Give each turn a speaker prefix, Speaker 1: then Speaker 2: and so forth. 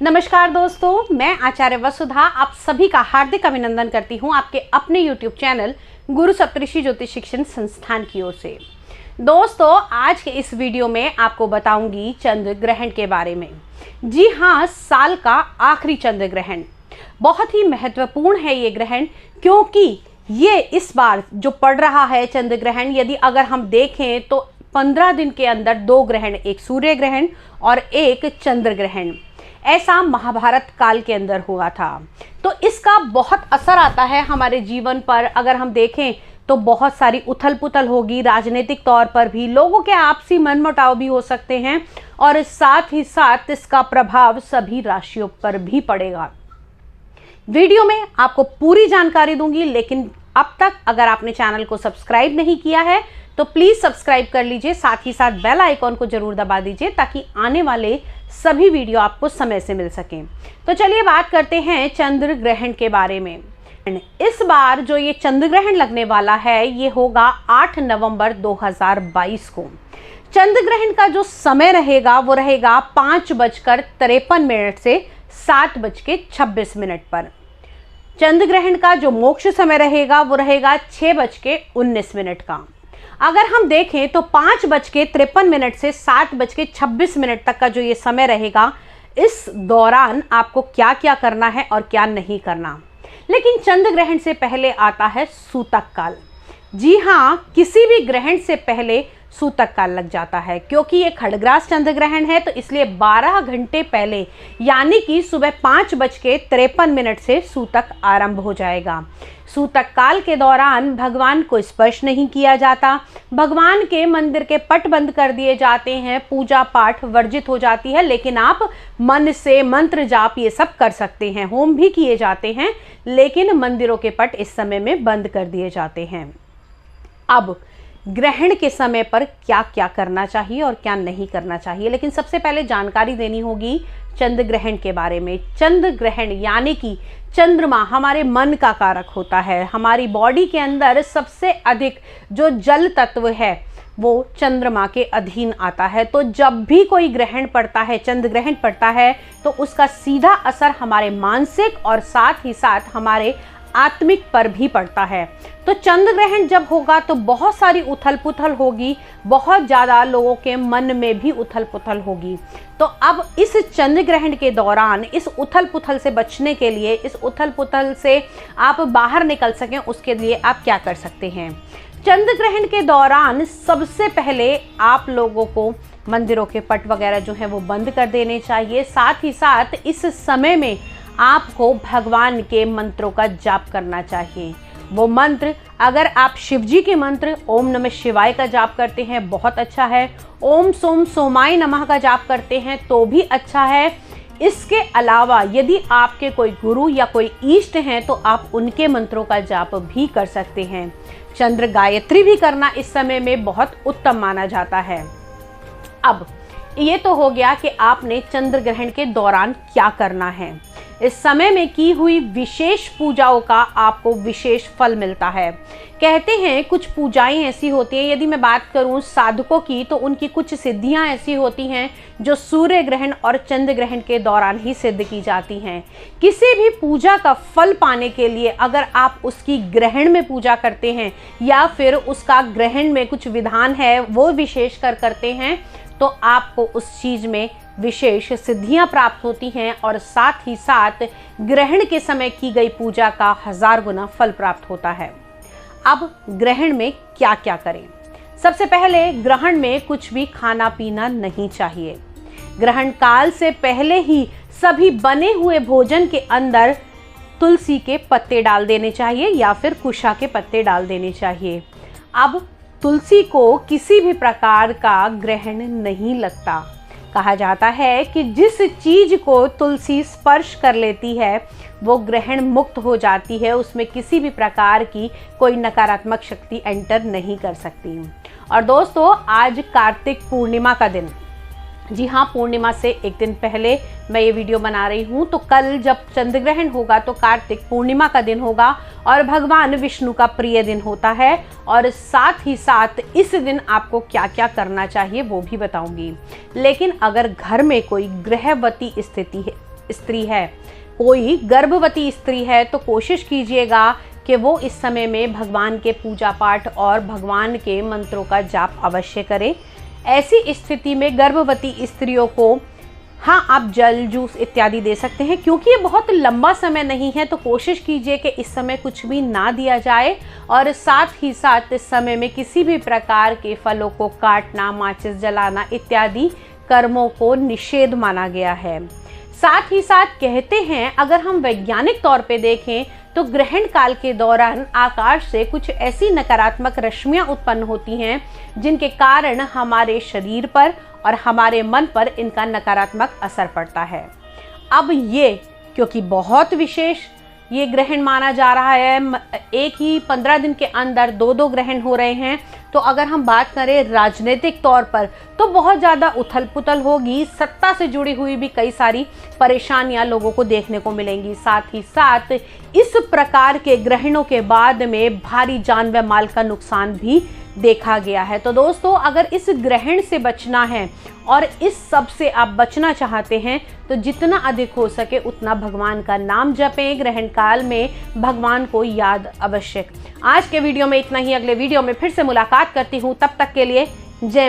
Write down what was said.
Speaker 1: नमस्कार दोस्तों, मैं आचार्य वसुधा आप सभी का हार्दिक अभिनंदन करती हूं आपके अपने YouTube चैनल गुरु सप्तऋषि ज्योतिष शिक्षण संस्थान की ओर से। दोस्तों, आज के इस वीडियो में आपको बताऊंगी चंद्र ग्रहण के बारे में। जी हाँ, साल का आखिरी चंद्र ग्रहण बहुत ही महत्वपूर्ण है ये ग्रहण, क्योंकि ये इस बार जो पड़ रहा है चंद्र ग्रहण, यदि अगर हम देखें तो 15 दिन के अंदर 2 ग्रहण, एक सूर्य ग्रहण और एक चंद्र ग्रहण, ऐसा महाभारत काल के अंदर हुआ था। तो इसका बहुत असर आता है हमारे जीवन पर। अगर हम देखें तो बहुत सारी उथल पुथल होगी, राजनीतिक तौर पर भी लोगों के आपसी मनमुटाव भी हो सकते हैं, और साथ ही साथ इसका प्रभाव सभी राशियों पर भी पड़ेगा। वीडियो में आपको पूरी जानकारी दूंगी, लेकिन अब तक अगर आपने चैनल को सब्सक्राइब नहीं किया है तो प्लीज सब्सक्राइब कर लीजिए, साथ ही साथ बेल आइकॉन को जरूर दबा दीजिए ताकि आने वाले सभी वीडियो आपको समय से मिल सकें। तो चलिए बात करते हैं चंद्र ग्रहण के बारे में। इस बार जो ये चंद्र ग्रहण लगने वाला है ये होगा 8 नवंबर 2022 को। चंद्र ग्रहण का जो समय रहेगा वो रहेगा 5:53 से 7:26 पर। चंद्र ग्रहण का जो मोक्ष समय रहेगा वो रहेगा 6:19 का। अगर हम देखें तो 5:53 से 7:26 तक का जो ये समय रहेगा, इस दौरान आपको क्या क्या करना है और क्या नहीं करना। लेकिन चंद्र ग्रहण से पहले आता है सूतक काल। जी हाँ, किसी भी ग्रहण से पहले सूतक काल लग जाता है, क्योंकि ये खड्गरास चंद्र ग्रहण है, तो इसलिए 12 घंटे पहले यानी कि सुबह 5:53 से सूतक आरंभ हो जाएगा। सूतक काल के दौरान भगवान को स्पर्श नहीं किया जाता, भगवान के मंदिर के पट बंद कर दिए जाते हैं, पूजा पाठ वर्जित हो जाती है। लेकिन आप मन से मंत्र जाप ये सब कर सकते हैं, होम भी किए जाते हैं, लेकिन मंदिरों के पट इस समय में बंद कर दिए जाते हैं। अब ग्रहण के समय पर क्या क्या करना चाहिए और क्या नहीं करना चाहिए, लेकिन सबसे पहले जानकारी देनी होगी चंद्र ग्रहण के बारे में। चंद्र ग्रहण यानी कि चंद्रमा हमारे मन का कारक होता है। हमारी बॉडी के अंदर सबसे अधिक जो जल तत्व है वो चंद्रमा के अधीन आता है। तो जब भी कोई ग्रहण पड़ता है, चंद्र ग्रहण पड़ता है, तो उसका सीधा असर हमारे मानसिक और साथ ही साथ हमारे आत्मिक पर भी पड़ता है। तो चंद्र ग्रहण जब होगा तो बहुत सारी उथल पुथल होगी, बहुत ज़्यादा लोगों के मन में भी उथल पुथल होगी। तो अब इस चंद्र ग्रहण के दौरान इस उथल पुथल से बचने के लिए, इस उथल पुथल से आप बाहर निकल सकें, उसके लिए आप क्या कर सकते हैं। चंद्र ग्रहण के दौरान सबसे पहले आप लोगों को मंदिरों के पट वगैरह जो हैं वो बंद कर देने चाहिए। साथ ही साथ इस समय में आपको भगवान के मंत्रों का जाप करना चाहिए। वो मंत्र, अगर आप शिव जी के मंत्र ओम नमः शिवाय का जाप करते हैं बहुत अच्छा है, ओम सोम सोमाय नमः का जाप करते हैं तो भी अच्छा है। इसके अलावा यदि आपके कोई गुरु या कोई इष्ट हैं तो आप उनके मंत्रों का जाप भी कर सकते हैं। चंद्र गायत्री भी करना इस समय में बहुत उत्तम माना जाता है। अब ये तो हो गया कि आपने चंद्र ग्रहण के दौरान क्या करना है। इस समय में की हुई विशेष पूजाओं का आपको विशेष फल मिलता है। कहते हैं कुछ पूजाएं ऐसी होती हैं, यदि मैं बात करूं साधकों की, तो उनकी कुछ सिद्धियां ऐसी होती हैं जो सूर्य ग्रहण और चंद्र ग्रहण के दौरान ही सिद्ध की जाती हैं। किसी भी पूजा का फल पाने के लिए अगर आप उसकी ग्रहण में पूजा करते हैं या फिर उसका ग्रहण में कुछ विधान है वो विशेष करते हैं, तो आपको उस चीज़ में विशेष सिद्धियां प्राप्त होती हैं, और साथ ही साथ ग्रहण के समय की गई पूजा का 1000 गुना फल प्राप्त होता है। अब ग्रहण में क्या क्या करें। सबसे पहले ग्रहण में कुछ भी खाना पीना नहीं चाहिए। ग्रहण काल से पहले ही सभी बने हुए भोजन के अंदर तुलसी के पत्ते डाल देने चाहिए या फिर कुशा के पत्ते डाल देने चाहिए। अब तुलसी को किसी भी प्रकार का ग्रहण नहीं लगता। कहा जाता है कि जिस चीज को तुलसी स्पर्श कर लेती है वो ग्रहण मुक्त हो जाती है, उसमें किसी भी प्रकार की कोई नकारात्मक शक्ति एंटर नहीं कर सकती। और दोस्तों, आज कार्तिक पूर्णिमा का दिन, जी हाँ, पूर्णिमा से एक दिन पहले मैं ये वीडियो बना रही हूँ। तो कल जब चंद्र ग्रहण होगा तो कार्तिक पूर्णिमा का दिन होगा और भगवान विष्णु का प्रिय दिन होता है। और साथ ही साथ इस दिन आपको क्या क्या करना चाहिए वो भी बताऊंगी। लेकिन अगर घर में कोई गृहवती स्त्री है, कोई गर्भवती स्त्री है, तो कोशिश कीजिएगा कि वो इस समय में भगवान के पूजा पाठ और भगवान के मंत्रों का जाप अवश्य करें। ऐसी स्थिति में गर्भवती स्त्रियों को हाँ, आप जल, जूस इत्यादि दे सकते हैं। क्योंकि ये बहुत लंबा समय नहीं है तो कोशिश कीजिए कि इस समय कुछ भी ना दिया जाए। और साथ ही साथ इस समय में किसी भी प्रकार के फलों को काटना, माचिस जलाना इत्यादि कर्मों को निषेध माना गया है। साथ ही साथ कहते हैं, अगर हम वैज्ञानिक तौर पे देखें तो ग्रहण काल के दौरान आकाश से कुछ ऐसी नकारात्मक रश्मियां उत्पन्न होती हैं जिनके कारण हमारे शरीर पर और हमारे मन पर इनका नकारात्मक असर पड़ता है। अब ये क्योंकि बहुत विशेष ये ग्रहण माना जा रहा है, एक ही 15 दिन के अंदर दो ग्रहण हो रहे हैं, तो अगर हम बात करें राजनीतिक तौर पर तो बहुत ज़्यादा उथल पुथल होगी। सत्ता से जुड़ी हुई भी कई सारी परेशानियां लोगों को देखने को मिलेंगी। साथ ही साथ इस प्रकार के ग्रहणों के बाद में भारी जान व माल का नुकसान भी देखा गया है। तो दोस्तों, अगर इस ग्रहण से बचना है और इस सब से आप बचना चाहते हैं तो जितना अधिक हो सके उतना भगवान का नाम जपें। ग्रहण काल में भगवान को याद अवश्य। आज के वीडियो में इतना ही। अगले वीडियो में फिर से मुलाकात करती हूँ। तब तक के लिए जय